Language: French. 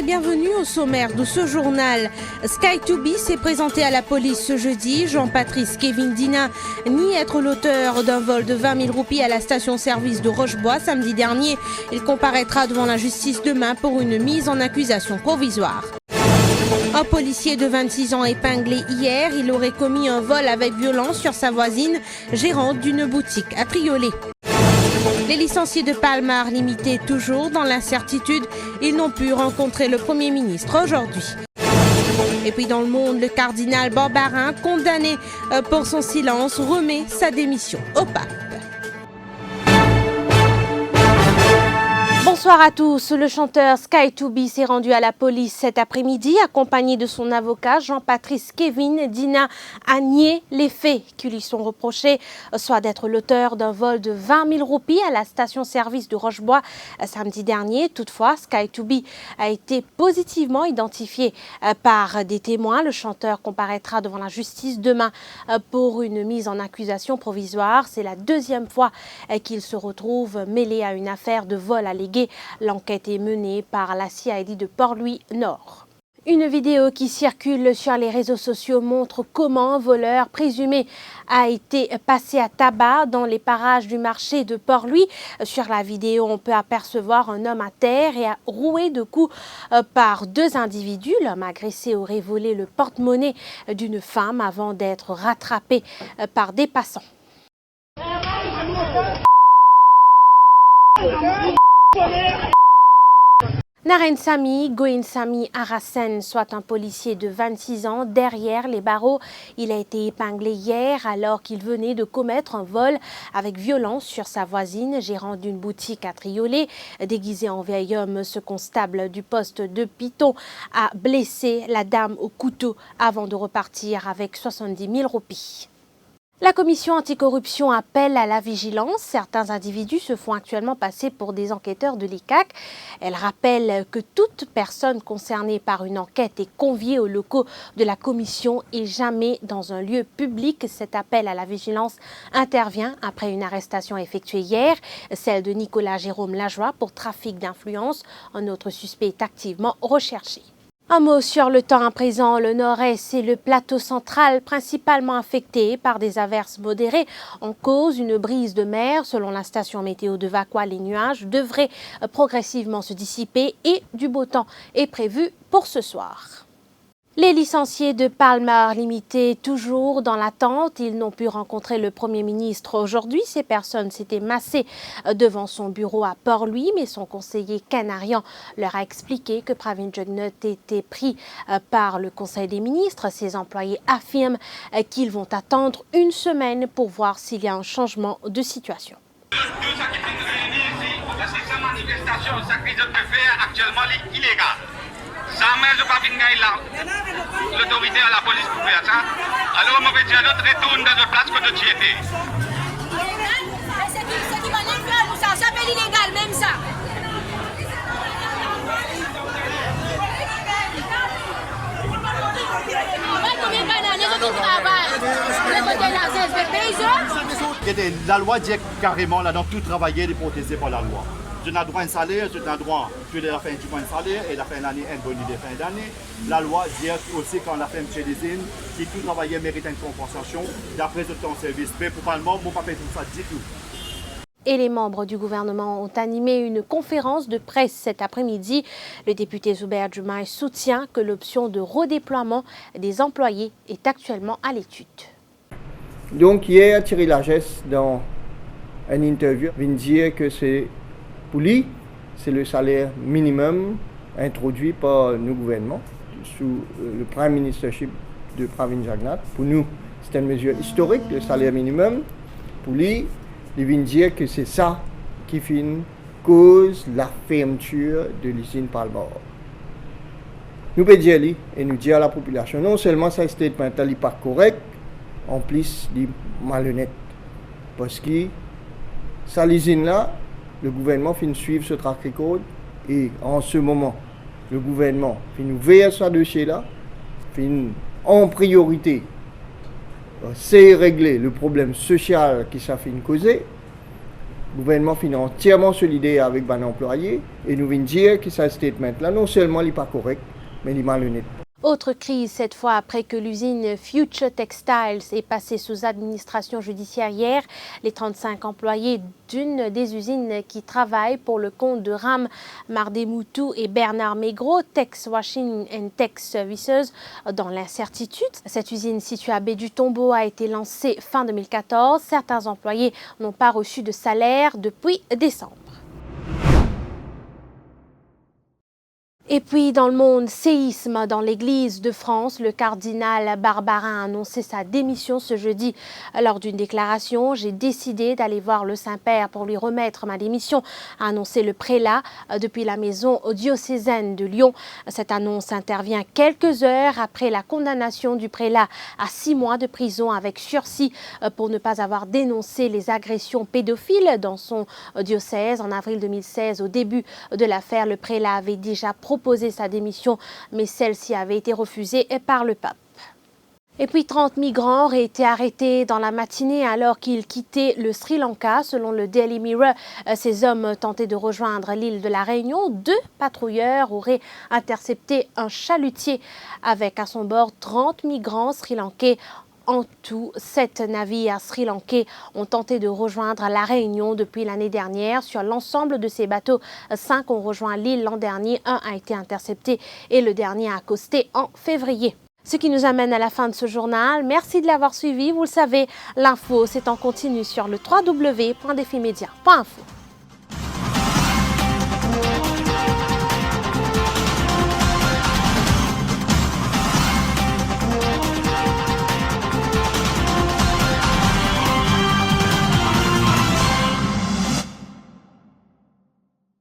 et bienvenue au sommaire de ce journal. Sky2B s'est présenté à la police ce jeudi. Jean-Patrice Kevin Dina nie être l'auteur d'un vol de 20 000 roupies à la station-service de Rochebois samedi dernier. Il comparaîtra devant la justice demain pour une mise en accusation provisoire. Un policier de 26 ans épinglé hier, il aurait commis un vol avec violence sur sa voisine, gérante d'une boutique à Triolet. Les licenciés de Palmar limités toujours dans l'incertitude, ils n'ont pu rencontrer le Premier ministre aujourd'hui. Et puis dans le monde, le cardinal Barbarin, condamné pour son silence, remet sa démission au pape. Bonsoir à tous. Le chanteur Sky2B s'est rendu à la police cet après-midi, accompagné de son avocat Jean-Patrice Kevin Dina, a nié les faits qui lui sont reprochés, soit d'être l'auteur d'un vol de 20 000 roupies à la station-service de Rochebois samedi dernier. Toutefois, Sky2B a été positivement identifié par des témoins. Le chanteur comparaîtra devant la justice demain pour une mise en accusation provisoire. C'est la deuxième fois qu'il se retrouve mêlé à une affaire de vol allégué. L'enquête est menée par la CID de Port-Louis Nord. Une vidéo qui circule sur les réseaux sociaux montre comment un voleur présumé a été passé à tabac dans les parages du marché de Port-Louis. Sur la vidéo, on peut apercevoir un homme à terre et roué de coups par deux individus. L'homme agressé aurait volé le porte-monnaie d'une femme avant d'être rattrapé par des passants. Naren Sami Goin Sami Arasen, soit un policier de 26 ans, derrière les barreaux. Il a été épinglé hier alors qu'il venait de commettre un vol avec violence sur sa voisine, gérant d'une boutique à Triolet. Déguisé en vieil homme, ce constable du poste de Piton a blessé la dame au couteau avant de repartir avec 70 000 roupies. La commission anticorruption appelle à la vigilance. Certains individus se font actuellement passer pour des enquêteurs de l'ICAC. Elle rappelle que toute personne concernée par une enquête est conviée aux locaux de la commission et jamais dans un lieu public. Cet appel à la vigilance intervient après une arrestation effectuée hier, celle de Nicolas Jérôme Lajoie pour trafic d'influence. Un autre suspect est activement recherché. Un mot sur le temps à présent. Le nord-est et le plateau central principalement affectés par des averses modérées. En cause, une brise de mer. Selon la station météo de Vacqua, les nuages devraient progressivement se dissiper et du beau temps est prévu pour ce soir. Les licenciés de Palmar limités toujours dans l'attente. Ils n'ont pu rencontrer le Premier ministre aujourd'hui. Ces personnes s'étaient massées devant son bureau à Port-Louis, mais son conseiller canarien leur a expliqué que Pravin Jugnauth était pris par le Conseil des ministres. Ses employés affirment qu'ils vont attendre une semaine pour voir s'il y a un changement de situation. Tout ça qui est réuni ici, parce que cette manifestation, ça qu'ils ont fait actuellement est illégal. Ça m'a pas bien l'autorité à la police pour faire ça. Alors on va dire notre retourne dans une place que tu étais. Ce qui manifeste, ça s'appelle illégal même ça. La loi dit carrément là, donc tout travailler est protégé par la loi. Je n'ai droit à un salaire, je n'ai droit à la fin du mois un salaire et la fin de l'année un bonus de fin d'année. La loi dit aussi quand la fin chez les îles, qui tout travailleur mérite une compensation d'après le temps de service. Mais pour Palmar, mon papa tout ça du tout. Et les membres du gouvernement ont animé une conférence de presse cet après-midi. Le député Zuber Djumaï soutient que l'option de redéploiement des employés est actuellement à l'étude. Donc hier, Thierry Lagesse, dans une interview, vient dire que c'est pour lui, c'est le salaire minimum introduit par nos gouvernements sous le Prime Ministership de Pravin Jugnauth. Pour nous, c'est une mesure historique, le salaire minimum. Pour lui, il vient dire que c'est ça qui fait cause la fermeture de l'usine Palmar. Nous pouvons dire et nous dire à la population, non seulement ce statement n'est pas correct, en plus, il est malhonnête. Parce que ça, l'usine là, le gouvernement finit suivre ce track record et en ce moment, le gouvernement finit ouvrir ce dossier-là, finit en priorité, c'est régler le problème social qui ça finit causer. Le gouvernement est entièrement solidaire avec les employés et nous venons dire que ce statement-là, non seulement n'est pas correct, mais il est malhonnête. Autre crise cette fois après que l'usine Future Textiles est passée sous administration judiciaire hier. Les 35 employés d'une des usines qui travaillent pour le compte de Ram Mardemoutou et Bernard Maigret, Tex Washing and Tex Services, dans l'incertitude. Cette usine située à Baie du Tombeau a été lancée fin 2014. Certains employés n'ont pas reçu de salaire depuis décembre. Et puis dans le monde, séisme dans l'Église de France. Le cardinal Barbarin a annoncé sa démission ce jeudi lors d'une déclaration. « J'ai décidé d'aller voir le Saint-Père pour lui remettre ma démission », a annoncé le prélat depuis la maison diocésaine de Lyon. Cette annonce intervient quelques heures après la condamnation du prélat à 6 mois de prison avec sursis pour ne pas avoir dénoncé les agressions pédophiles dans son diocèse. En avril 2016, au début de l'affaire, le prélat avait déjà proposé sa démission, mais celle-ci avait été refusée par le pape. Et puis 30 migrants auraient été arrêtés dans la matinée alors qu'ils quittaient le Sri Lanka. Selon le Daily Mirror, ces hommes tentaient de rejoindre l'île de la Réunion. 2 patrouilleurs auraient intercepté un chalutier avec à son bord 30 migrants sri-lankais. En tout, 7 navires sri-lankais ont tenté de rejoindre la Réunion depuis l'année dernière. Sur l'ensemble de ces bateaux, 5 ont rejoint l'île l'an dernier, 1 a été intercepté et le dernier a accosté en février. Ce qui nous amène à la fin de ce journal. Merci de l'avoir suivi. Vous le savez, l'info c'est en continu sur le www.defimedia.info.